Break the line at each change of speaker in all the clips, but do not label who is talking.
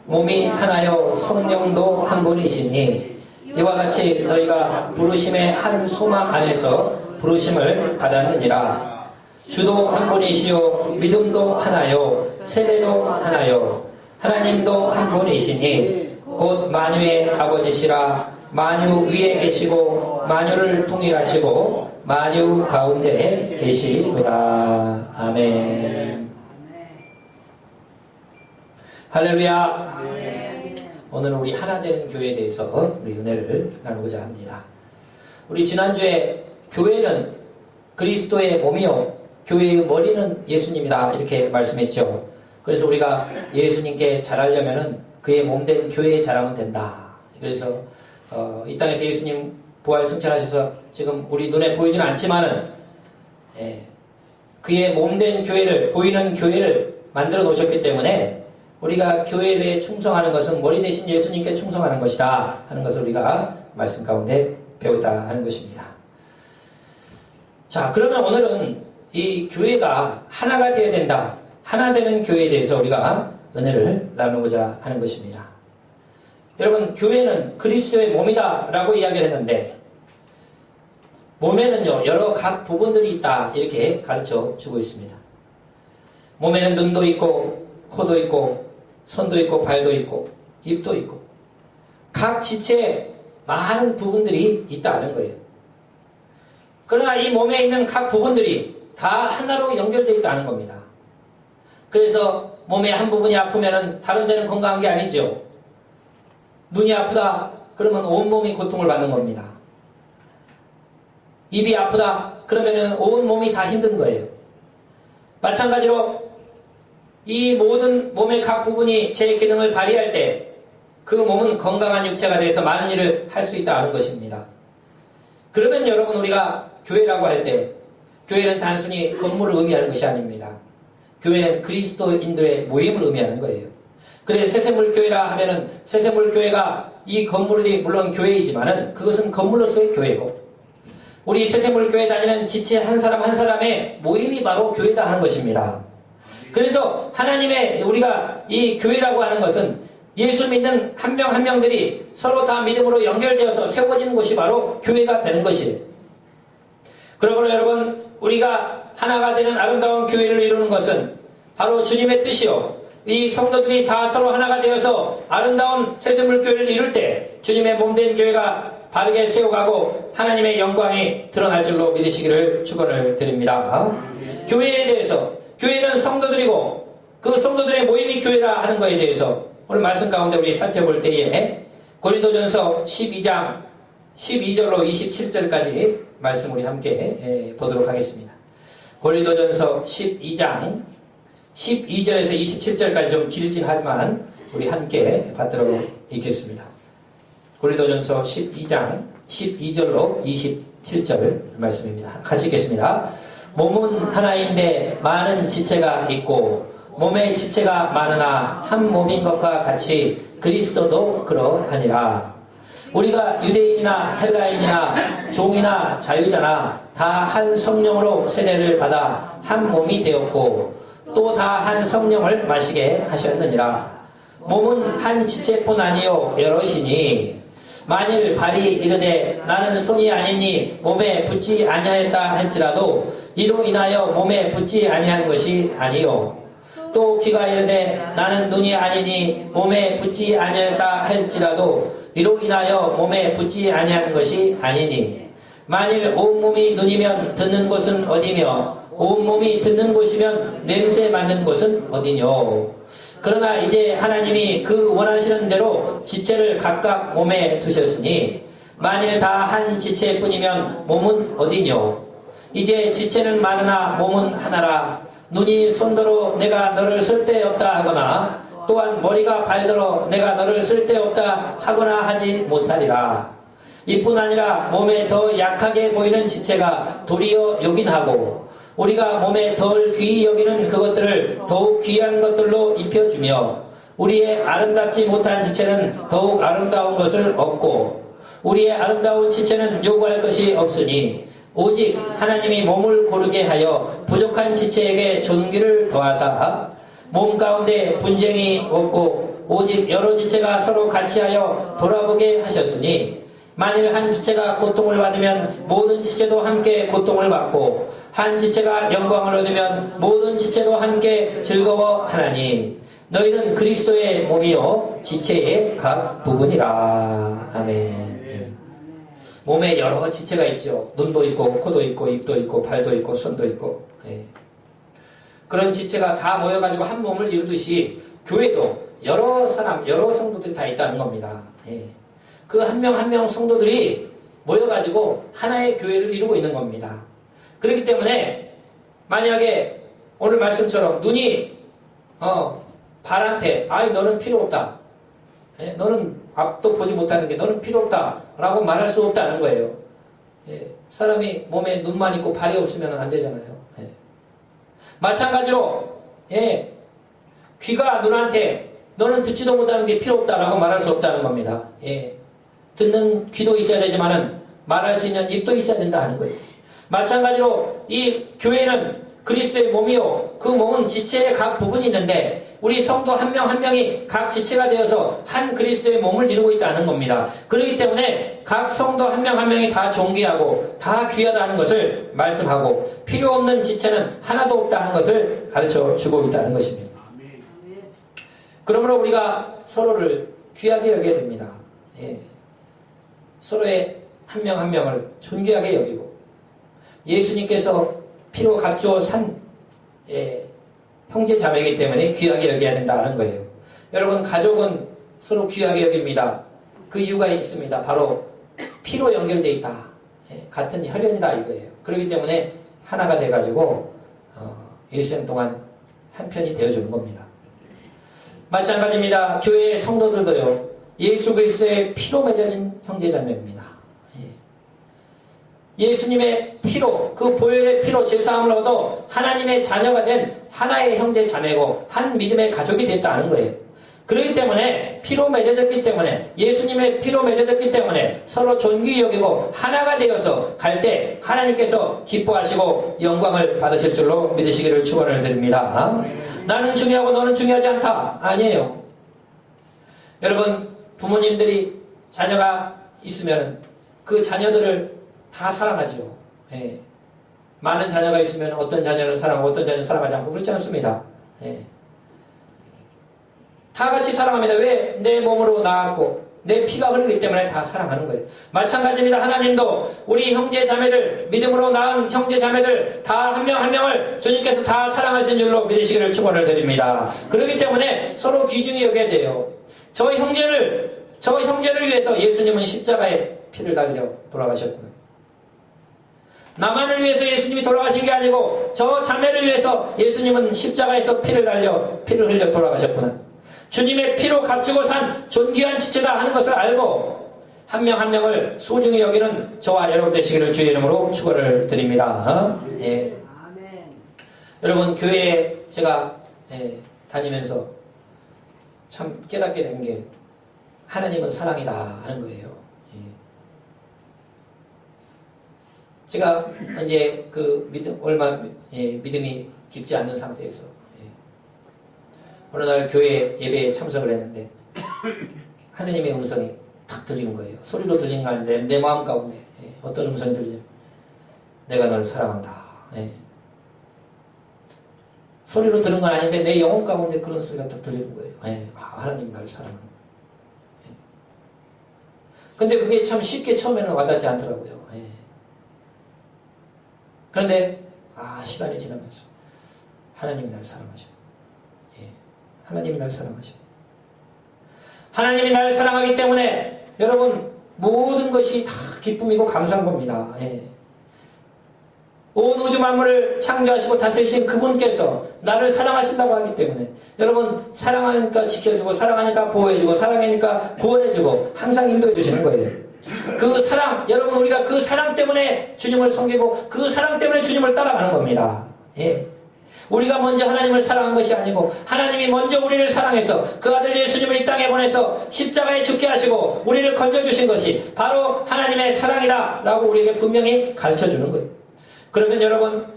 몸이 하나요 성령도 한 분이시니 이와 같이 너희가 부르심의 한 소망 안에서 부르심을 받았느니라. 주도 한 분이시요 믿음도 하나요 세례도 하나요 하나님도 한 분이시니 곧 만유의 아버지시라. 만유 위에 계시고 만유를 통일하시고 만유 가운데 계시도다. 아멘. 할렐루야. 오늘은 우리 하나되는 교회에 대해서 우리 은혜를 나누고자 합니다. 우리 지난주에 교회는 그리스도의 몸이요 교회의 머리는 예수님이다 이렇게 말씀했죠. 그래서 우리가 예수님께 잘하려면 그의 몸된 교회에 잘하면 된다. 그래서 이 땅에서 예수님 부활 승천하셔서 지금 우리 눈에 보이지는 않지만은 그의 몸된 교회를 보이는 교회를 만들어 놓으셨기 때문에 우리가 교회에 대해 충성하는 것은 머리 대신 예수님께 충성하는 것이다 하는 것을 우리가 말씀 가운데 배웠다 하는 것입니다. 자, 그러면 오늘은 이 교회가 하나가 되어야 된다. 하나 되는 교회에 대해서 우리가 은혜를 나누고자 하는 것입니다. 여러분, 교회는 그리스도의 몸이다 라고 이야기를 했는데 몸에는요 여러 각 부분들이 있다 이렇게 가르쳐 주고 있습니다. 몸에는 눈도 있고 코도 있고 손도 있고 발도 있고 입도 있고 각 지체에 많은 부분들이 있다는 거예요. 그러나 이 몸에 있는 각 부분들이 다 하나로 연결되어 있다는 겁니다. 그래서 몸의 한 부분이 아프면 다른 데는 건강한 게 아니죠. 눈이 아프다 그러면 온몸이 고통을 받는 겁니다. 입이 아프다 그러면 온몸이 다 힘든 거예요. 마찬가지로 이 모든 몸의 각 부분이 제 기능을 발휘할 때 그 몸은 건강한 육체가 돼서 많은 일을 할 수 있다는 것입니다. 그러면 여러분 우리가 교회라고 할 때 교회는 단순히 건물을 의미하는 것이 아닙니다. 교회는 그리스도인들의 모임을 의미하는 거예요. 그래 새세물교회라 하면은 새세물교회가 이 건물이 물론 교회이지만은 그것은 건물로서의 교회고 우리 새세물교회 다니는 지체 한 사람 한 사람의 모임이 바로 교회다 하는 것입니다. 그래서 하나님의 우리가 이 교회라고 하는 것은 예수 믿는 한 명 한 명들이 서로 다 믿음으로 연결되어서 세워지는 곳이 바로 교회가 되는 것이에요. 그러므로 여러분 우리가 하나가 되는 아름다운 교회를 이루는 것은 바로 주님의 뜻이요. 이 성도들이 다 서로 하나가 되어서 아름다운 새세물교회를 이룰 때 주님의 몸된 교회가 바르게 세워가고 하나님의 영광이 드러날 줄로 믿으시기를 축원을 드립니다. 교회에 대해서 교회는 성도들이고 그 성도들의 모임이 교회라 하는 것에 대해서 오늘 말씀 가운데 우리 살펴볼 때에 고린도전서 12장 12절로 27절까지 말씀 우리 함께 보도록 하겠습니다. 고린도전서 12장 12절에서 27절까지 좀 길진 하지만 우리 함께 받도록 읽겠습니다. 고린도전서 12장 12절로 27절 말씀입니다. 같이 읽겠습니다. 몸은 하나인데 많은 지체가 있고 몸의 지체가 많으나 한 몸인 것과 같이 그리스도도 그러하니라. 우리가 유대인이나 헬라인이나 종이나 자유자나 다 한 성령으로 세례를 받아 한 몸이 되었고 또 다 한 성령을 마시게 하셨느니라. 몸은 한 지체뿐 아니요 여럿이니 만일 발이 이르되 나는 손이 아니니 몸에 붙지 아니하였다 할지라도 이로 인하여 몸에 붙지 아니한 것이 아니요 또 귀가 이르되 나는 눈이 아니니 몸에 붙지 아니하였다 할지라도 이로 인하여 몸에 붙지 아니한 것이 아니니 만일 온몸이 눈이면 듣는 곳은 어디며 온몸이 듣는 곳이면 냄새 맡는 곳은 어디뇨. 그러나 이제 하나님이 그 원하시는 대로 지체를 각각 몸에 두셨으니 만일 다 한 지체뿐이면 몸은 어디뇨. 이제 지체는 많으나 몸은 하나라. 눈이 손더러 내가 너를 쓸데없다 하거나 또한 머리가 발더러 내가 너를 쓸데없다 하거나 하지 못하리라. 이뿐 아니라 몸에 더 약하게 보이는 지체가 도리어 요긴하고 우리가 몸에 덜 귀히 여기는 그것들을 더욱 귀한 것들로 입혀주며 우리의 아름답지 못한 지체는 더욱 아름다운 것을 얻고 우리의 아름다운 지체는 요구할 것이 없으니 오직 하나님이 몸을 고르게 하여 부족한 지체에게 존귀를 더하사 몸 가운데 분쟁이 없고 오직 여러 지체가 서로 같이하여 돌아보게 하셨으니 만일 한 지체가 고통을 받으면 모든 지체도 함께 고통을 받고 한 지체가 영광을 얻으면 모든 지체도 함께 즐거워하나니 너희는 그리스도의 몸이요 지체의 각 부분이라. 아멘. 몸에 여러 지체가 있죠. 눈도 있고 코도 있고 입도 있고 발도 있고 손도 있고. 그런 지체가 다 모여가지고 한 몸을 이루듯이 교회도 여러 사람, 여러 성도들이 다 있다는 겁니다. 그 한 명 한 명 성도들이 모여가지고 하나의 교회를 이루고 있는 겁니다. 그렇기 때문에 만약에 오늘 말씀처럼 눈이 발한테 아이 너는 필요 없다. 너는 앞도 보지 못하는 게 너는 필요 없다 라고 말할 수 없다는 거예요. 사람이 몸에 눈만 있고 발이 없으면 안 되잖아요. 마찬가지로 귀가 눈한테 너는 듣지도 못하는 게 필요 없다라고 말할 수 없다는 겁니다. 듣는 귀도 있어야 되지만은 말할 수 있는 입도 있어야 된다 하는 거예요. 마찬가지로 이 교회는 그리스도의 몸이요 그 몸은 지체의 각 부분이 있는데 우리 성도 한 명 한 명이 각 지체가 되어서 한 그리스도의 몸을 이루고 있다는 겁니다. 그렇기 때문에 각 성도 한 명 한 명이 다 존귀하고 다 귀하다는 것을 말씀하고 필요 없는 지체는 하나도 없다는 것을 가르쳐 주고 있다는 것입니다. 그러므로 우리가 서로를 귀하게 여겨야 됩니다. 서로의 한 명 한 명을 존귀하게 여기고 예수님께서 피로 값주어 산 형제 자매이기 때문에 귀하게 여겨야 된다는 거예요. 여러분 가족은 서로 귀하게 여깁니다. 그 이유가 있습니다. 바로 피로 연결되어 있다. 같은 혈연이다 이거예요. 그렇기 때문에 하나가 돼가지고 일생 동안 한 편이 되어주는 겁니다. 마찬가지입니다. 교회의 성도들도요. 예수 그리스도의 피로 맺어진 형제자매입니다. 예수님의 피로, 그 보혈의 피로 제사함을 얻어 하나님의 자녀가 된 하나의 형제 자매고 한 믿음의 가족이 됐다는 거예요. 그렇기 때문에 피로 맺어졌기 때문에 예수님의 피로 맺어졌기 때문에 서로 존귀히 여기고 하나가 되어서 갈 때 하나님께서 기뻐하시고 영광을 받으실 줄로 믿으시기를 축원을 드립니다. 나는 중요하고 너는 중요하지 않다. 아니에요. 여러분 부모님들이 자녀가 있으면 그 자녀들을 다 사랑하죠. 많은 자녀가 있으면 어떤 자녀를 사랑하고 어떤 자녀를 사랑하지 않고 그렇지 않습니다. 다 같이 사랑합니다. 왜? 내 몸으로 나왔고 내 피가 흐르기 때문에 다 사랑하는 거예요. 마찬가지입니다. 하나님도 우리 형제 자매들 믿음으로 낳은 형제 자매들 다 한 명 한 명을 주님께서 다 사랑하신 줄로 믿으시기를 축원을 드립니다. 그렇기 때문에 서로 귀중히 여겨야 돼요. 저 형제를 위해서 예수님은 십자가에 피를 달려 돌아가셨고요. 나만을 위해서 예수님이 돌아가신 게 아니고 저 자매를 위해서 예수님은 십자가에서 피를 흘려 돌아가셨구나. 주님의 피로 값주고 산 존귀한 지체다 하는 것을 알고 한 명 한 명을 소중히 여기는 저와 여러분 되시기를 주의 이름으로 축원을 드립니다. 여러분 교회에 제가 다니면서 참 깨닫게 된 게 하나님은 사랑이다 하는 거예요. 제가 이제 그 믿음이 깊지 않는 상태에서 어느 날 교회 예배에 참석을 했는데 하느님의 음성이 탁 들리는 거예요. 소리로 들리는 거 아닌데 내 마음 가운데 어떤 음성이 들려요? 내가 너를 사랑한다. 소리로 들은 건 아닌데 내 영혼 가운데 그런 소리가 딱 들리는 거예요. 하나님 나를 사랑한다. 근데 그게 참 쉽게 처음에는 와닿지 않더라고요. 그런데 시간이 지나면서 하나님이 나를 사랑하셔. 하나님이 나를 사랑하셔. 하나님이 나를 사랑하기 때문에 여러분 모든 것이 다 기쁨이고 감사한 겁니다. 온 우주 만물을 창조하시고 다스리신 그분께서 나를 사랑하신다고 하기 때문에 여러분 사랑하니까 지켜주고 사랑하니까 보호해주고 사랑하니까 구원해주고 항상 인도해 주시는 거예요. 그 사랑, 여러분 우리가 그 사랑 때문에 주님을 섬기고 그 사랑 때문에 주님을 따라가는 겁니다. 우리가 먼저 하나님을 사랑한 것이 아니고 하나님이 먼저 우리를 사랑해서 그 아들 예수님을 이 땅에 보내서 십자가에 죽게 하시고 우리를 건져주신 것이 바로 하나님의 사랑이다 라고 우리에게 분명히 가르쳐주는 거예요. 그러면 여러분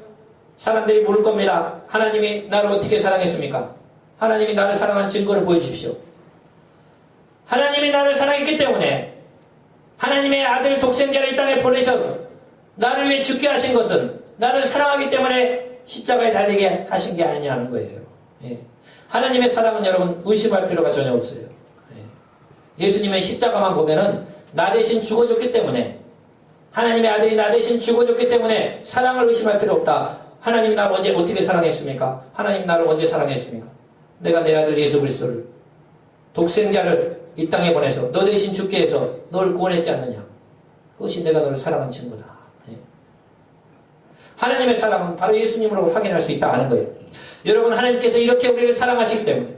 사람들이 물을 겁니다. 하나님이 나를 어떻게 사랑했습니까? 하나님이 나를 사랑한 증거를 보여주십시오. 하나님이 나를 사랑했기 때문에 하나님의 아들 독생자를 이 땅에 보내셔서 나를 위해 죽게 하신 것은 나를 사랑하기 때문에 십자가에 달리게 하신 게 아니냐는 거예요. 예. 하나님의 사랑은 여러분 의심할 필요가 전혀 없어요. 예. 예수님의 십자가만 보면은 나 대신 죽어줬기 때문에, 하나님의 아들이 나 대신 죽어줬기 때문에 사랑을 의심할 필요 없다. 하나님이 나를 언제 어떻게 사랑했습니까? 하나님 나를 언제 사랑했습니까? 내가 내 아들 예수 그리스도를, 독생자를 이 땅에 보내서 너 대신 죽게 해서 널 구원했지 않느냐. 그것이 내가 너를 사랑한 증거다. 예. 하나님의 사랑은 바로 예수님으로 확인할 수 있다 하는 거예요. 여러분, 하나님께서 이렇게 우리를 사랑하시기 때문에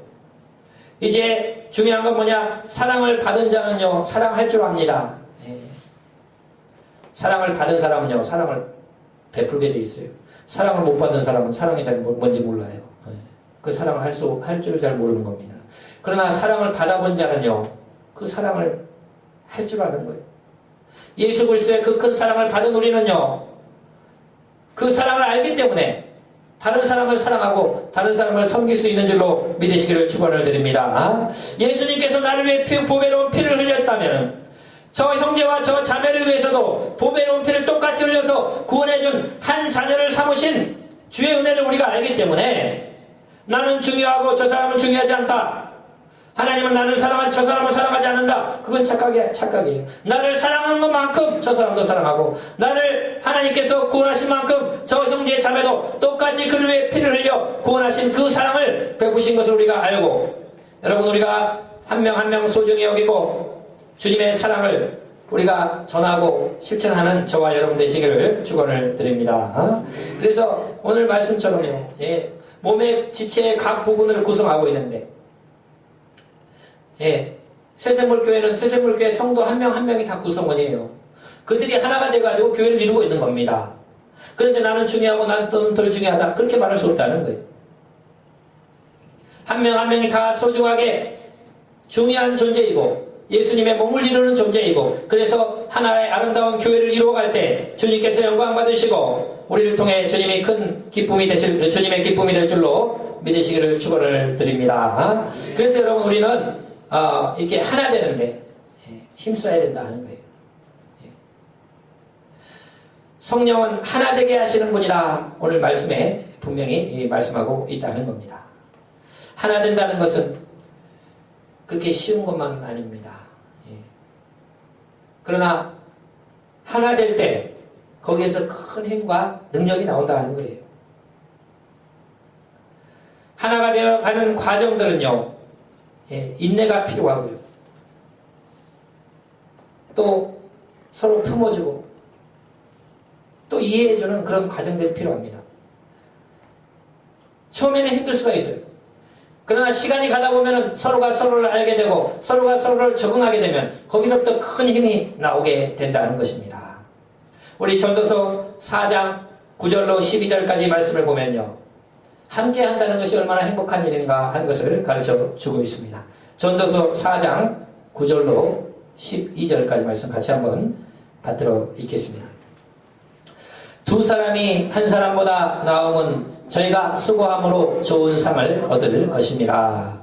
이제 중요한 건 뭐냐? 사랑을 받은 자는요 사랑할 줄 압니다. 예. 사랑을 받은 사람은요 사랑을 베풀게 돼 있어요. 사랑을 못 받은 사람은 사랑이 잘 뭔지 몰라요. 예. 그 사랑을 할 줄 잘 모르는 겁니다. 그러나 사랑을 받아본 자는요 그 사랑을 할 줄 아는 거예요. 예수 그리스도의 그 큰 사랑을 받은 우리는요 그 사랑을 알기 때문에 다른 사람을 사랑하고 다른 사람을 섬길 수 있는 줄로 믿으시기를 축원을 드립니다. 예수님께서 나를 위해 보배로운 피를 흘렸다면 저 형제와 저 자매를 위해서도 보배로운 피를 똑같이 흘려서 구원해준 한 자녀를 삼으신 주의 은혜를 우리가 알기 때문에 나는 중요하고 저 사람은 중요하지 않다. 하나님은 나를 사랑한 저 사람을 사랑하지 않는다. 그건 착각이에요. 나를 사랑한 것만큼 저 사람도 사랑하고, 나를 하나님께서 구원하신 만큼 저 형제 자매도 똑같이 그를 위해 피를 흘려 구원하신 그 사랑을 베푸신 것을 우리가 알고, 여러분 우리가 한 명 한 명 소중히 여기고 주님의 사랑을 우리가 전하고 실천하는 저와 여러분 되시기를 축원을 드립니다. 그래서 오늘 말씀처럼요, 예, 몸의 지체의 각 부분을 구성하고 있는데, 예, 새샘물교회는 새샘물교회 성도 한 명 한 명이 다 구성원이에요. 그들이 하나가 돼가지고 교회를 이루고 있는 겁니다. 그런데 나는 중요하고 나는 덜 중요하다, 그렇게 말할 수 없다는 거예요. 한 명 한 명이 다 소중하게 중요한 존재이고 예수님의 몸을 이루는 존재이고, 그래서 하나의 아름다운 교회를 이루어갈 때 주님께서 영광 받으시고 우리를 통해 주님의 큰 기쁨이 되실, 주님의 기쁨이 될 줄로 믿으시기를 축원을 드립니다. 그래서 여러분 우리는 이렇게 하나 되는데 힘써야 된다 하는 거예요. 성령은 하나 되게 하시는 분이다. 오늘 말씀에 분명히 말씀하고 있다는 겁니다. 하나 된다는 것은 그렇게 쉬운 것만은 아닙니다. 그러나 하나 될 때 거기에서 큰 힘과 능력이 나온다는 거예요. 하나가 되어가는 과정들은요, 인내가 필요하고요, 또 서로 품어주고 또 이해해주는 그런 과정들이 필요합니다. 처음에는 힘들 수가 있어요. 그러나 시간이 가다 보면 서로가 서로를 알게 되고 서로가 서로를 적응하게 되면 거기서부터 큰 힘이 나오게 된다는 것입니다. 우리 전도서 4장 9절로 12절까지 말씀을 보면요, 함께 한다는 것이 얼마나 행복한 일인가 하는 것을 가르쳐 주고 있습니다. 전도서 4장 9절로 12절까지 말씀 같이 한번 받들어 읽겠습니다. 두 사람이 한 사람보다 나음은 저희가 수고함으로 좋은 상을 얻을 것입니다.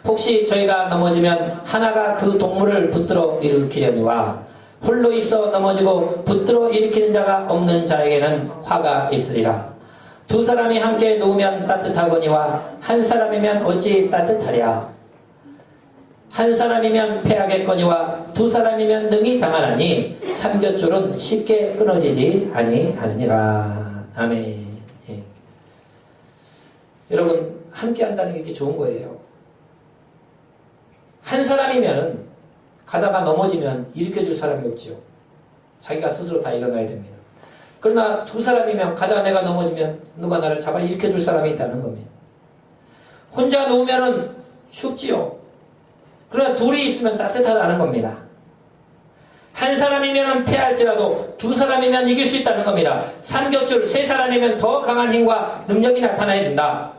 혹시 저희가 넘어지면 하나가 그 동물을 붙들어 일으키려니와 홀로 있어 넘어지고 붙들어 일으키는 자가 없는 자에게는 화가 있으리라. 두 사람이 함께 누우면 따뜻하거니와 한 사람이면 어찌 따뜻하랴. 한 사람이면 패하겠거니와 두 사람이면 능히 당하나니 삼겹줄은 쉽게 끊어지지 아니하느니라. 아멘. 예. 여러분, 함께 한다는 게 이렇게 좋은 거예요. 한 사람이면 가다가 넘어지면 일으켜줄 사람이 없죠. 자기가 스스로 다 일어나야 됩니다. 그러나 두 사람이면 가다가 내가 넘어지면 누가 나를 잡아 일으켜줄 사람이 있다는 겁니다. 혼자 누우면은 춥지요. 그러나 둘이 있으면 따뜻하다는 겁니다. 한 사람이면 패할지라도 두 사람이면 이길 수 있다는 겁니다. 삼겹줄, 세 사람이면 더 강한 힘과 능력이 나타나야 된다.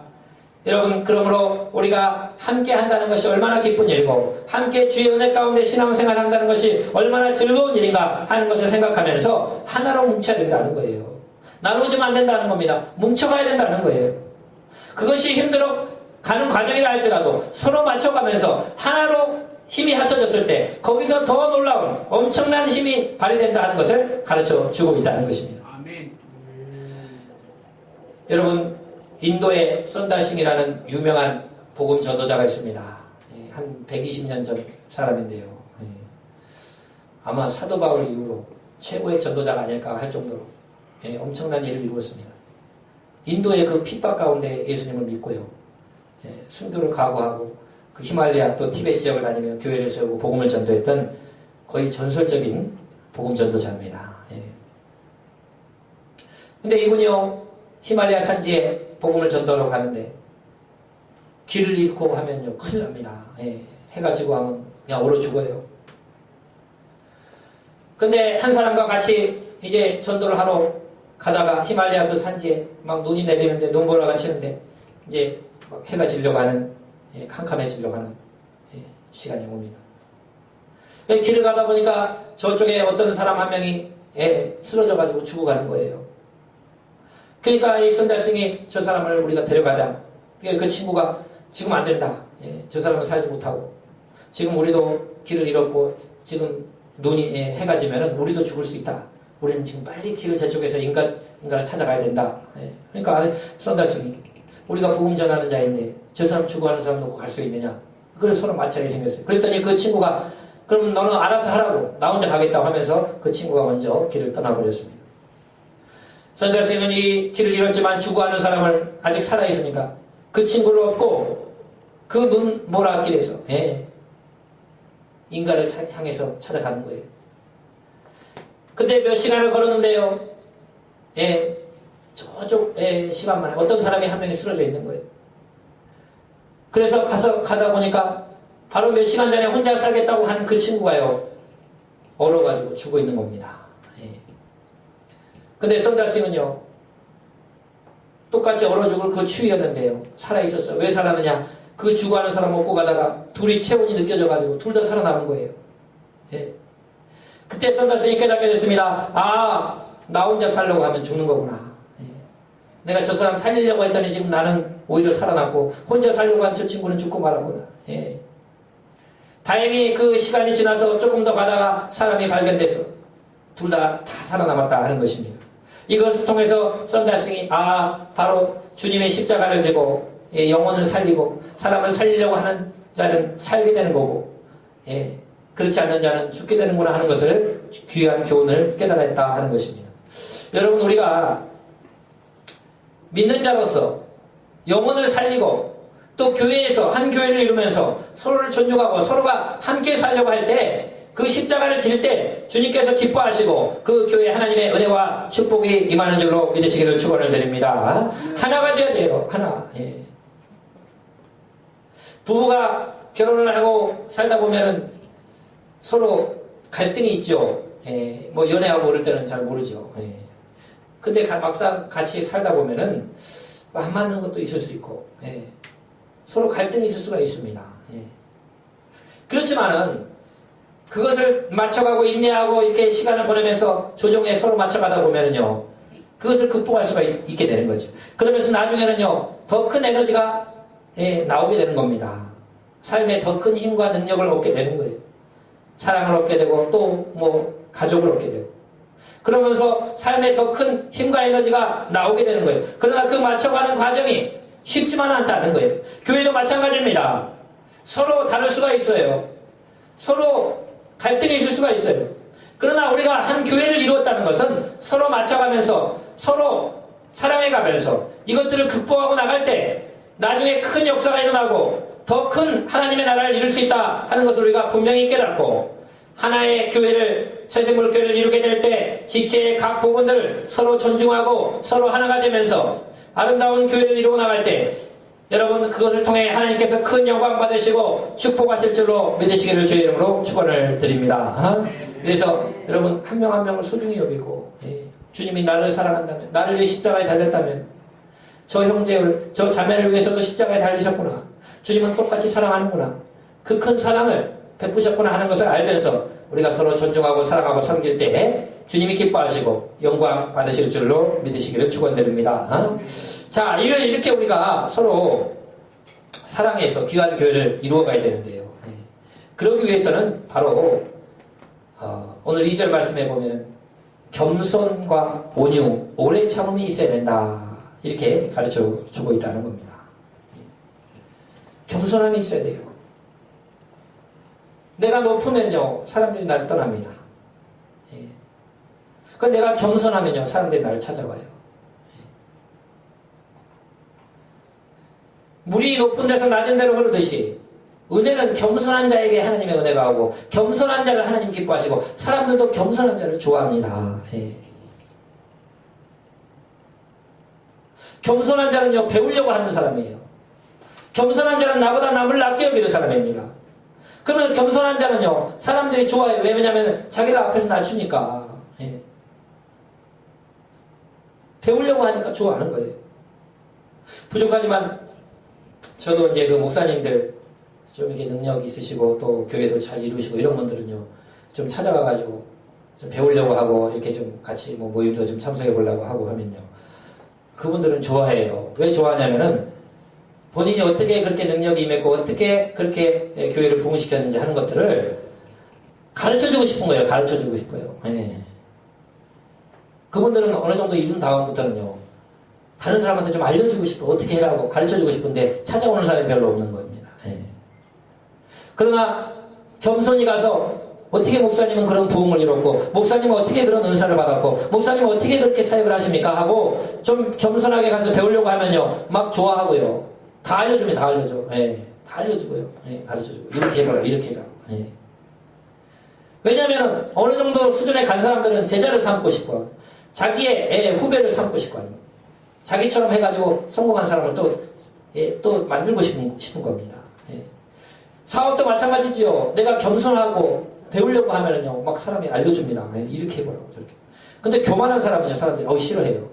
여러분, 그러므로 우리가 함께 한다는 것이 얼마나 기쁜 일이고 함께 주의 은혜 가운데 신앙생활 한다는 것이 얼마나 즐거운 일인가 하는 것을 생각하면서 하나로 뭉쳐야 된다는 거예요. 나누어지면 안 된다는 겁니다. 뭉쳐가야 된다는 거예요. 그것이 힘들어 가는 과정이라 할지라도 서로 맞춰가면서 하나로 힘이 합쳐졌을 때 거기서 더 놀라운 엄청난 힘이 발휘된다 하는 것을 가르쳐 주고 있다는 것입니다.
아멘.
여러분, 인도에 썬다싱이라는 유명한 복음 전도자가 있습니다. 한 120년 전 사람인데요. 아마 사도 바울 이후로 최고의 전도자가 아닐까 할 정도로 엄청난 일을 이루었습니다. 인도의 그 핍박 가운데 예수님을 믿고요. 순교를 각오하고 그 히말라야 또 티베트 지역을 다니며 교회를 세우고 복음을 전도했던 거의 전설적인 복음 전도자입니다. 근데 이분이요, 히말라야 산지에 복음을 전도하러 가는데 길을 잃고 하면요 큰일 납니다. 해가 지고 하면 그냥 얼어 죽어요. 근데 한 사람과 같이 이제 전도를 하러 가다가 히말라야 그 산지에 막 눈이 내리는데 눈보라가 치는데 이제 막 해가 지려고 하는, 캄캄해지려고 하는 시간이 옵니다. 길을 가다 보니까 저쪽에 어떤 사람 한 명이 쓰러져가지고 죽어가는 거예요. 그러니까 이 선달승이 저 사람을 우리가 데려가자. 그 친구가 지금 안 된다. 저 사람은 살지 못하고 지금 우리도 길을 잃었고 지금 눈이 해가 지면은 우리도 죽을 수 있다. 우리는 지금 빨리 길을 저쪽에서 인간을 찾아가야 된다. 그러니까 선달승이 우리가 복음 전하는 자인데 저 사람 죽어가는 사람 놓고 갈 수 있느냐. 그래서 서로 마찰이 생겼어요. 그랬더니 그 친구가 그럼 너는 알아서 하라고 나 혼자 가겠다고 하면서 그 친구가 먼저 길을 떠나버렸습니다. 선달승은 이 길을 잃었지만 죽어가는 사람을 아직 살아있으니까 그 친구를 얻고 그 눈모라길에서 인간을 향해서 찾아가는 거예요. 근데 몇 시간을 걸었는데요. 저쪽 시간 만에 어떤 사람이 한 명이 쓰러져 있는 거예요. 그래서 가다 보니까 바로 몇 시간 전에 혼자 살겠다고 한 그 친구가요. 얼어가지고 죽어 있는 겁니다. 근데 선달승은요. 똑같이 얼어 죽을 그 추위였는데요. 살아있었어요. 왜 살았느냐. 그 죽어가는 사람 먹고 가다가 둘이 체온이 느껴져가지고 둘 다 살아남은 거예요. 그때 선달승이 깨닫게 됐습니다. 아, 나 혼자 살려고 하면 죽는 거구나. 내가 저 사람 살리려고 했더니 지금 나는 오히려 살아남고 혼자 살려고 한 저 친구는 죽고 말았구나. 다행히 그 시간이 지나서 조금 더 가다가 사람이 발견돼서 둘 다 살아남았다 하는 것입니다. 이것을 통해서 선달승이 바로 주님의 십자가를 지고 영혼을 살리고 사람을 살리려고 하는 자는 살게 되는 거고 그렇지 않는 자는 죽게 되는구나 하는 것을 귀한 교훈을 깨달았다 하는 것입니다. 여러분, 우리가 믿는 자로서 영혼을 살리고 또 교회에서 한 교회를 이루면서 서로를 존중하고 서로가 함께 살려고 할 때 그 십자가를 질 때 주님께서 기뻐하시고 그 교회에 하나님의 은혜와 축복이 임하는 줄로 믿으시기를 축원을 드립니다. 하나가 되어야 돼요. 하나. 부부가 결혼을 하고 살다 보면은 서로 갈등이 있죠. 뭐 연애하고 그럴 때는 잘 모르죠. 근데 막상 같이 살다 보면은 안 맞는 것도 있을 수 있고, 서로 갈등이 있을 수가 있습니다. 그렇지만은 그것을 맞춰가고 인내하고 이렇게 시간을 보내면서 조정에 서로 맞춰가다 보면은요, 그것을 극복할 수가 있게 되는 거죠. 그러면서 나중에는요, 더 큰 에너지가 나오게 되는 겁니다. 삶에 더 큰 힘과 능력을 얻게 되는 거예요. 사랑을 얻게 되고 또 뭐 가족을 얻게 되고 그러면서 삶에 더 큰 힘과 에너지가 나오게 되는 거예요. 그러나 그 맞춰가는 과정이 쉽지만 않다는 거예요. 교회도 마찬가지입니다. 서로 다를 수가 있어요. 서로 갈등이 있을 수가 있어요. 그러나 우리가 한 교회를 이루었다는 것은 서로 맞춰가면서 서로 사랑해가면서 이것들을 극복하고 나갈 때 나중에 큰 역사가 일어나고 더 큰 하나님의 나라를 이룰 수 있다 하는 것을 우리가 분명히 깨닫고 하나의 교회를 새생물교회를 이루게 될 때 지체의 각 부분들을 서로 존중하고 서로 하나가 되면서 아름다운 교회를 이루어 나갈 때 여러분 그것을 통해 하나님께서 큰 영광 받으시고 축복하실 줄로 믿으시기를 주의 이름으로 축원을 드립니다. 그래서 여러분 한 명 한 명을 소중히 여기고 주님이 나를 사랑한다면 나를 위해 십자가에 달렸다면 저 형제를 저 자매를 위해서도 십자가에 달리셨구나. 주님은 똑같이 사랑하는구나. 그 큰 사랑을 베푸셨구나 하는 것을 알면서 우리가 서로 존중하고 사랑하고 섬길 때 주님이 기뻐하시고 영광 받으실 줄로 믿으시기를 축원드립니다. 자, 이렇게 우리가 서로 사랑해서 귀한 교회를 이루어가야 되는데요. 그러기 위해서는 바로 오늘 2절 말씀에 보면 겸손과 온유, 오래 참음이 있어야 된다. 이렇게 가르쳐 주고 있다는 겁니다. 겸손함이 있어야 돼요. 내가 높으면요, 사람들이 나를 떠납니다. 그 내가 겸손하면요, 사람들이 나를 찾아와요. 물이 높은 데서 낮은 데로 흐르듯이 은혜는 겸손한 자에게 하나님의 은혜가 오고 겸손한 자를 하나님 기뻐하시고 사람들도 겸손한 자를 좋아합니다. 겸손한 자는요, 배우려고 하는 사람이에요. 겸손한 자는 나보다 남을 낮게 여기는 사람입니다. 그러면 겸손한 자는요, 사람들이 좋아해요. 왜냐하면 자기를 앞에서 낮추니까. 배우려고 하니까 좋아하는 거예요. 부족하지만 저도 이제 그 목사님들 좀 이렇게 능력 있으시고 또 교회도 잘 이루시고 이런 분들은요, 좀 찾아가가지고 좀 배우려고 하고 이렇게 좀 같이 뭐 모임도 좀 참석해 보려고 하고 하면요, 그분들은 좋아해요. 왜 좋아하냐면은 본인이 어떻게 그렇게 능력이 임했고 어떻게 그렇게 교회를 부흥시켰는지 하는 것들을 가르쳐주고 싶은 거예요. 가르쳐주고 싶어요. 그분들은 어느 정도 이룬 다음부터는요, 다른 사람한테 좀 알려주고 싶어. 어떻게 해라고 가르쳐주고 싶은데 찾아오는 사람이 별로 없는 겁니다. 그러나 겸손히 가서 어떻게 목사님은 그런 부흥을 이뤘고 목사님은 어떻게 그런 은사를 받았고 목사님은 어떻게 그렇게 사역을 하십니까 하고 좀 겸손하게 가서 배우려고 하면요, 막 좋아하고요. 다 알려줍니다. 다 알려줘. 다 알려주고요. 가르쳐주고 이렇게 해봐라. 이렇게 해라. 왜냐하면 어느 정도 수준에 간 사람들은 제자를 삼고 싶고 자기의 후배를 삼고 싶고 자기처럼 해가지고 성공한 사람을 또 만들고 싶은 겁니다. 사업도 마찬가지지요. 내가 겸손하고 배우려고 하면은요, 막 사람이 알려줍니다. 이렇게 해보라고, 저렇게. 근데 교만한 사람은요, 사람들이 싫어해요.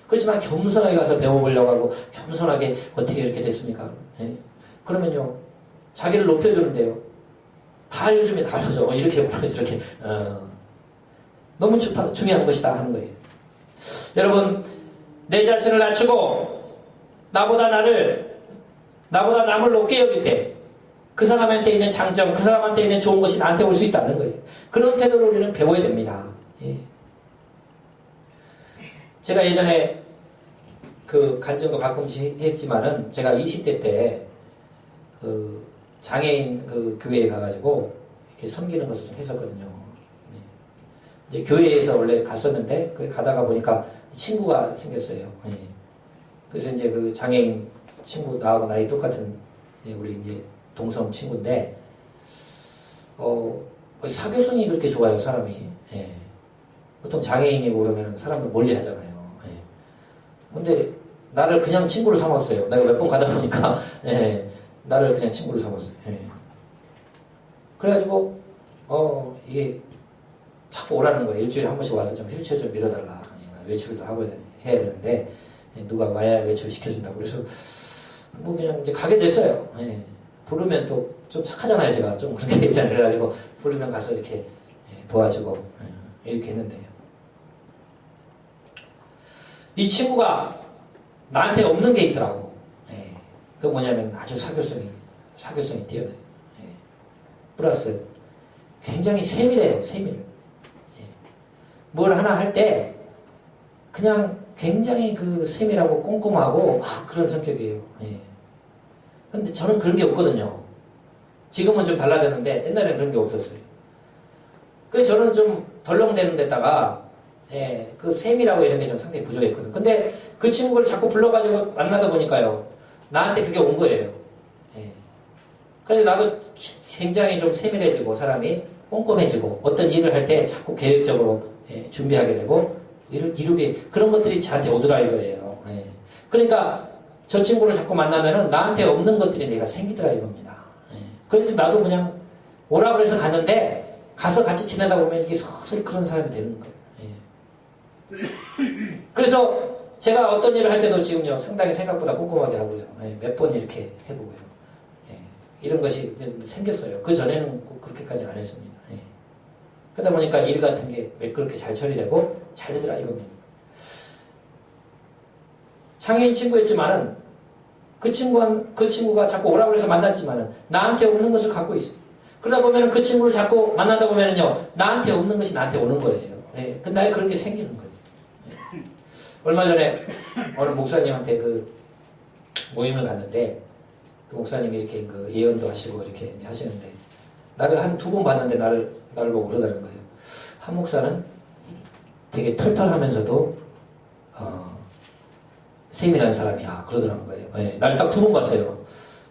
그렇지만 겸손하게 가서 배워보려고 하고, 겸손하게 어떻게 이렇게 됐습니까? 그러면요, 자기를 높여주는데요, 다 알려줍니다. 다 알려줘. 이렇게 해보라고, 이렇게. 너무 중요한 것이다 하는 거예요. 여러분, 내 자신을 낮추고, 나보다 남을 높게 여길 때, 그 사람한테 있는 장점, 그 사람한테 있는 좋은 것이 나한테 올 수 있다는 거예요. 그런 태도를 우리는 배워야 됩니다. 제가 예전에 그 간증도 가끔씩 했지만은, 제가 20대 때, 그 장애인 그 교회에 가가지고, 이렇게 섬기는 것을 좀 했었거든요. 이제 교회에서 원래 갔었는데, 거기 가다가 보니까 친구가 생겼어요. 그래서 이제 그 장애인 친구, 나하고 나이 똑같은, 우리 이제 동성 친구인데, 사교성이 그렇게 좋아요, 사람이. 보통 장애인이고 그러면 사람을 멀리 하잖아요. 근데 나를 그냥 친구로 삼았어요. 내가 몇 번 가다 보니까, 나를 그냥 친구로 삼았어요. 그래가지고, 이게 자꾸 오라는 거예요. 일주일에 한 번씩 와서 좀 휠체어 좀 밀어달라. 외출도 하고 해야 되는데, 누가 와야 외출 시켜준다고. 그래서, 뭐 그냥 이제 가게 됐어요. 부르면 또 좀 착하잖아요. 제가 좀 그렇게 되잖아요. 그래가지고 부르면 가서 이렇게 도와주고 이렇게 했는데요. 이 친구가 나한테 없는 게 있더라고. 그게 뭐냐면 아주 사교성이 뛰어나요. 플러스 굉장히 세밀해요. 세밀. 뭘 하나 할 때 그냥 굉장히 그 세밀하고 꼼꼼하고 그런 성격이에요. 근데 저는 그런 게 없거든요. 지금은 좀 달라졌는데 옛날에는 그런 게 없었어요. 그래서 저는 좀 덜렁대는 데다가 그 세밀하고 이런 게 좀 상당히 부족했거든요. 근데 그 친구를 자꾸 불러가지고 만나다 보니까요, 나한테 그게 온 거예요. 그래서 나도 굉장히 좀 세밀해지고 사람이 꼼꼼해지고 어떤 일을 할 때 자꾸 계획적으로 준비하게 되고 이루게 그런 것들이 저한테 오더라 이거예요. 그러니까 저 친구를 자꾸 만나면은 나한테 없는 것들이 내가 생기더라 이겁니다. 그래서 나도 그냥 오라 그래서 갔는데 가서 같이 지내다 보면 이게 서서히 그런 사람이 되는 거예요. 그래서 제가 어떤 일을 할 때도 지금요 상당히 생각보다 꼼꼼하게 하고요. 몇 번 이렇게 해보고요. 이런 것이 생겼어요. 그 전에는 꼭 그렇게까지 안 했습니다. 그러다 보니까 일 같은 게 매끄럽게 잘 처리되고 잘 되더라 이겁니다. 장애인 친구였지만은 그 친구가 자꾸 오라고 해서 만났지만은 나한테 없는 것을 갖고 있어요. 그러다 보면은 그 친구를 자꾸 만나다 보면은요, 나한테 없는 것이 나한테 오는 거예요. 예, 그 나에 그렇게 생기는 거예요. 예. 얼마 전에 어느 목사님한테 그 모임을 갔는데, 그 목사님이 이렇게 그 예언도 하시고 이렇게 하시는데, 나를 한 2번 봤는데 나를 보고 그러다는 거예요. 한 목사는 되게 털털하면서도, 세밀한 사람이야. 그러더라는 거예요. 예, 나를 딱 2번 봤어요.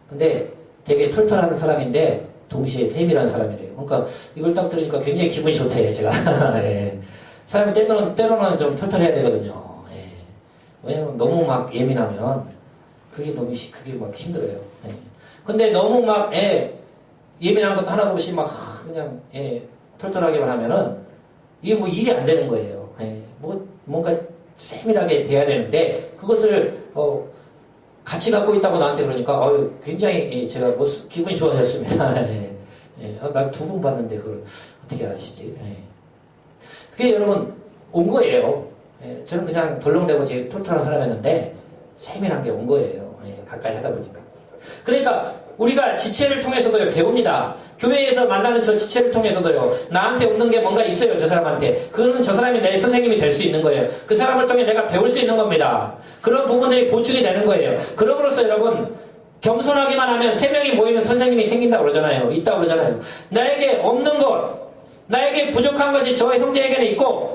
근데 되게 털털한 사람인데, 동시에 세밀한 사람이래요. 그러니까 이걸 딱 들으니까 굉장히 기분이 좋대, 제가. 예. 사람이 때로는 좀 털털해야 되거든요. 예. 왜냐면 너무 막 예민하면 그게 막 힘들어요. 예. 근데 너무 막 예민한 것도 하나도 없이 막 그냥 털털하게만 하면은 이게 뭐 일이 안 되는 거예요. 예. 뭔가 세밀하게 돼야 되는데 그것을 같이 갖고 있다고 나한테 그러니까 굉장히 제가 기분이 좋아졌습니다. 나 2번 봤는데 그걸 어떻게 아시지? 그게 여러분 온 거예요. 저는 그냥 덜렁대고 제 털털한 사람이었는데 세밀한 게 온 거예요. 가까이 하다 보니까. 그러니까 우리가 지체를 통해서도 배웁니다. 교회에서 만나는 저 지체를 통해서도요. 나한테 없는 게 뭔가 있어요. 저 사람한테. 그거는 저 사람이 내 선생님이 될 수 있는 거예요. 그 사람을 통해 내가 배울 수 있는 겁니다. 그런 부분들이 보충이 되는 거예요. 그럼으로써 여러분 겸손하기만 하면 3명이 모이면 선생님이 생긴다고 그러잖아요. 있다고 그러잖아요. 나에게 없는 것, 나에게 부족한 것이 저 형제에게는 있고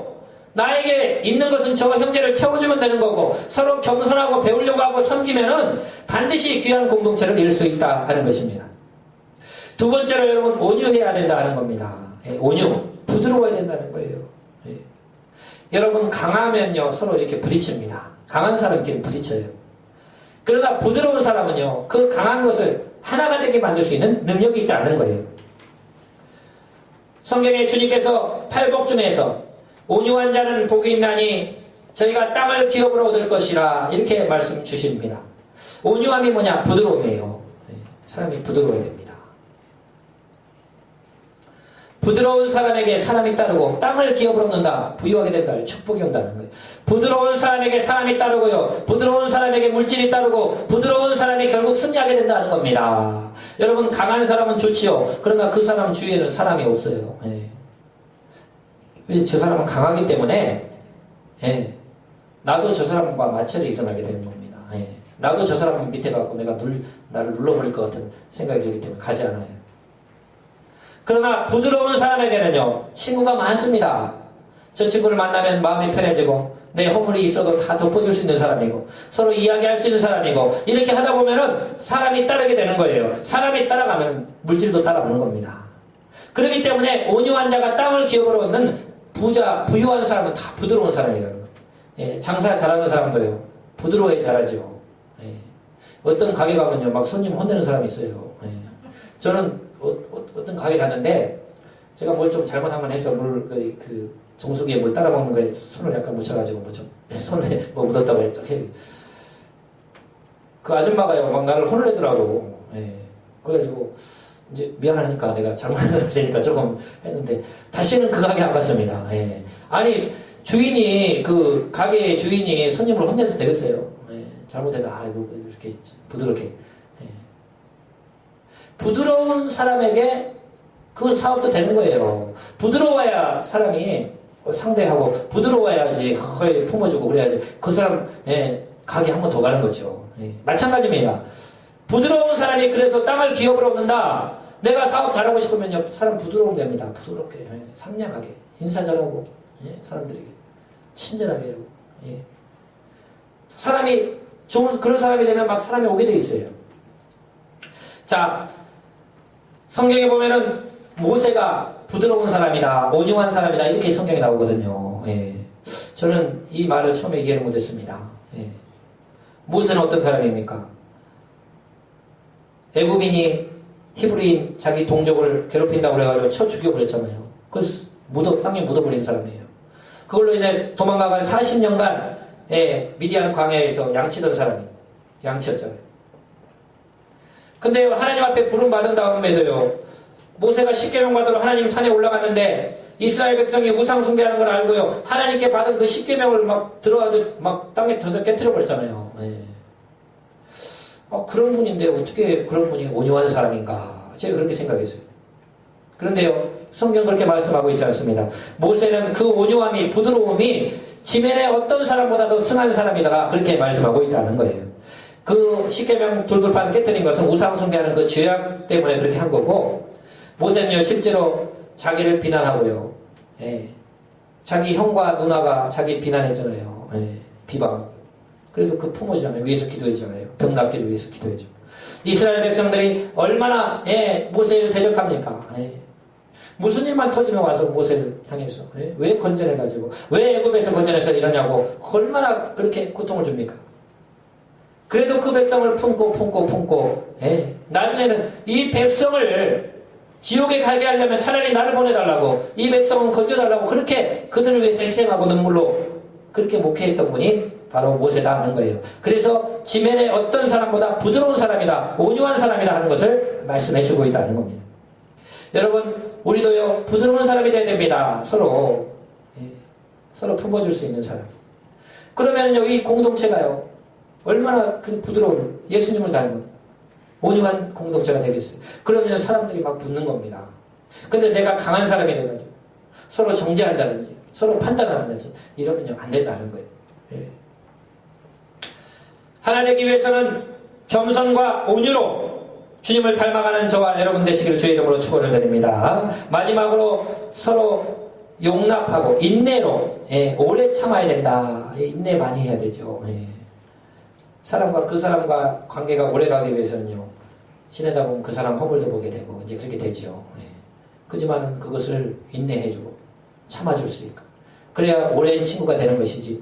나에게 있는 것은 저 형제를 채워주면 되는 거고 서로 겸손하고 배우려고 하고 섬기면은 반드시 귀한 공동체를 이룰 수 있다 하는 것입니다. 2번째로 여러분 온유해야 된다 하는 겁니다. 온유, 부드러워야 된다는 거예요. 여러분 강하면요 서로 이렇게 부딪힙니다. 강한 사람끼리 부딪혀요. 그러나 부드러운 사람은요 그 강한 것을 하나가 되게 만들 수 있는 능력이 있다는 거예요. 성경에 주님께서 팔복 중에서 온유한 자는 복이 있나니 저희가 땅을 기업으로 얻을 것이라 이렇게 말씀 주십니다. 온유함이 뭐냐? 부드러움이에요. 사람이 부드러워야 됩니다. 부드러운 사람에게 사람이 따르고 땅을 기업으로 얻는다. 부유하게 된다. 축복이 온다는 거예요. 부드러운 사람에게 사람이 따르고요. 부드러운 사람에게 물질이 따르고 부드러운 사람이 결국 승리하게 된다는 겁니다. 여러분 강한 사람은 좋지요. 그러나 그 사람 주위에는 사람이 없어요. 저 사람은 강하기 때문에 나도 저 사람과 마찰이 일어나게 되는 겁니다. 나도 저 사람 밑에 가고 나를 눌러버릴 것 같은 생각이 들기 때문에 가지 않아요. 그러나 부드러운 사람에게는요 친구가 많습니다. 저 친구를 만나면 마음이 편해지고 내 허물이 있어도 다 덮어줄 수 있는 사람이고 서로 이야기할 수 있는 사람이고 이렇게 하다 보면은 사람이 따르게 되는 거예요. 사람이 따라가면 물질도 따라오는 겁니다. 그렇기 때문에 온유한 자가 땅을 기업으로 얻는 부유한 사람은 다 부드러운 사람이라는 거예요. 장사 잘하는 사람도요 부드러워야 잘하죠. 어떤 가게 가면요 막 손님 혼내는 사람이 있어요. 저는 어떤 가게 갔는데 제가 뭘 좀 잘못한 해서 정수기에 물 따라 먹는 거에 손을 약간 묻혀가지고 손에 묻었다고 했죠. 그 아줌마가요 막 나를 혼을 내더라고. 그래가지고 이제 미안하니까 내가 잘못을 되니까 조금 했는데 다시는 그 가게 안 갔습니다. 아니 주인이 그 가게 주인이 손님을 혼내서 되겠어요. 잘못해도 이렇게 부드럽게 부드러운 사람에게 그 사업도 되는 거예요. 부드러워야 사람이 상대하고 부드러워야지 거의 품어주고 그래야지 그 사람 가게 한 번 더 가는 거죠. 마찬가지입니다. 부드러운 사람이 그래서 땅을 기업으로 얻는다. 내가 사업 잘하고 싶으면요 사람 부드러우면 됩니다. 부드럽게 상냥하게 인사 잘하고 사람들에게 친절하게 하고 사람이 좋은 그런 사람이 되면 막 사람이 오게 돼 있어요. 자 성경에 보면은 모세가 부드러운 사람이다 온유한 사람이다 이렇게 성경에 나오거든요. 저는 이 말을 처음에 이해를 못했습니다. 모세는 어떤 사람입니까? 애굽인이 히브리인 자기 동족을 괴롭힌다고 그래가지고 쳐 죽여버렸잖아요. 그래서 땅에 묻어버린 사람이에요. 그걸로 인해 도망가간 40년간 미디안 광야에서 양치던 사람이 양치였잖아요. 근데 하나님 앞에 부름받은 다음에도요 모세가 십계명 받으러 하나님 산에 올라갔는데 이스라엘 백성이 우상 숭배하는 걸 알고요 하나님께 받은 그 십계명을 막 들어가지고 막 땅에 던져 깨트려 버렸잖아요. 그런 분인데 어떻게 그런 분이 온유한 사람인가? 제가 그렇게 생각했어요. 그런데요, 성경 그렇게 말씀하고 있지 않습니다. 모세는 그 온유함이, 부드러움이 지면의 어떤 사람보다도 승한 사람이다가 그렇게 말씀하고 있다는 거예요. 그 십계명 돌돌판 깨뜨린 것은 우상 숭배하는 그 죄악 때문에 그렇게 한 거고, 모세는요 실제로 자기를 비난하고요, 자기 형과 누나가 자기 비난했잖아요. 비방하고. 그래서 그 품어주잖아요. 위에서 기도했잖아요. 병 낫기를 위해서 기도했죠. 이스라엘 백성들이 얼마나 모세를 대적합니까? 무슨 일만 터지면 와서 모세를 향해서 왜 건져내가지고, 왜 애굽에서 건져내서 이러냐고 얼마나 그렇게 고통을 줍니까? 그래도 그 백성을 품고 나중에는 이 백성을 지옥에 가게 하려면 차라리 나를 보내달라고, 이 백성은 건져달라고 그렇게 그들을 위해서 희생하고 눈물로 그렇게 목회했던 분이 바로 모세다 하는 거예요. 그래서 지면에 어떤 사람보다 부드러운 사람이다, 온유한 사람이다 하는 것을 말씀해주고 있다는 겁니다. 여러분, 우리도요 부드러운 사람이 돼야 됩니다. 서로 품어줄 수 있는 사람. 그러면요 이 공동체가요 얼마나 그 부드러운 예수님을 닮은 온유한 공동체가 되겠어요. 그러면 사람들이 막 붙는 겁니다. 근데 내가 강한 사람이 돼가지고 서로 정죄한다든지 서로 판단한다든지 이러면요 안 된다는 거예요. 하나 되기 위해서는 겸손과 온유로 주님을 닮아가는 저와 여러분 되시기를 주의 이름으로 축원을 드립니다. 마지막으로 서로 용납하고 인내로 오래 참아야 된다. 인내 많이 해야 되죠. 그 사람과 관계가 오래가기 위해서는요 지내다 보면 그 사람 허물도 보게 되고 이제 그렇게 되죠. 그지만은 그것을 인내해주고 참아줄 수 있고 그래야 오랜 친구가 되는 것이지.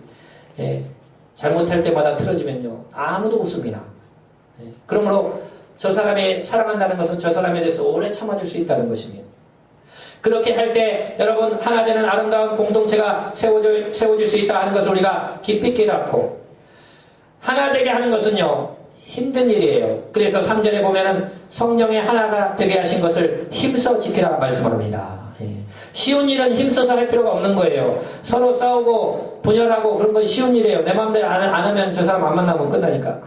잘못할 때마다 틀어지면요 아무도 웃습니다. 그러므로 저 사람이 사랑한다는 것은 저 사람에 대해서 오래 참아줄 수 있다는 것입니다. 그렇게 할 때 여러분 하나 되는 아름다운 공동체가 세워질 수 있다 하는 것을 우리가 깊이 깨닫고, 하나 되게 하는 것은요 힘든 일이에요. 그래서 3절에 보면은 성령의 하나가 되게 하신 것을 힘써 지키라 말씀합니다. 쉬운 일은 힘써서 할 필요가 없는 거예요. 서로 싸우고 분열하고 그런 건 쉬운 일이에요. 내 마음대로 안 하면 저 사람 안 만나면 끝나니까.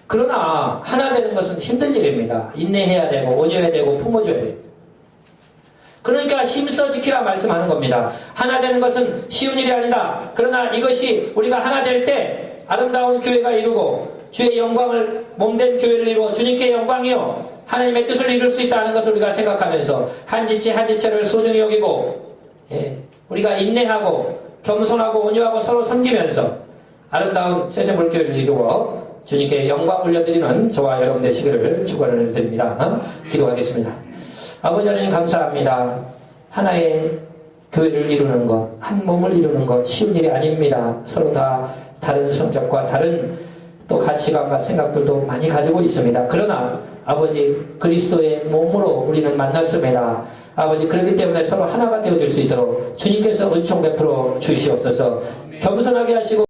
그러나 하나 되는 것은 힘든 일입니다. 인내해야 되고 온유해야 되고 품어줘야 돼요. 그러니까 힘써 지키라 말씀하는 겁니다. 하나 되는 것은 쉬운 일이 아니다. 그러나 이것이 우리가 하나 될 때 아름다운 교회가 이루고 주의 영광을 몸된 교회를 이루어 주님께 영광이요 하나님의 뜻을 이룰 수 있다는 것을 우리가 생각하면서 한 지체 한 지체를 소중히 여기고 우리가 인내하고 겸손하고 온유하고 서로 섬기면서 아름다운 새샘물교회를 이루어 주님께 영광 올려드리는 저와 여러분 되시기를 축원을 드립니다. 기도하겠습니다. 아버지 하나님 감사합니다. 하나의 교회를 이루는 것, 한 몸을 이루는 것 쉬운 일이 아닙니다. 서로 다 다른 성격과 다른 또 가치관과 생각들도 많이 가지고 있습니다. 그러나 아버지 그리스도의 몸으로 우리는 만났습니다. 아버지 그렇기 때문에 서로 하나가 되어줄 수 있도록 주님께서 은총 베풀어 주시옵소서. 겸손하게 하시고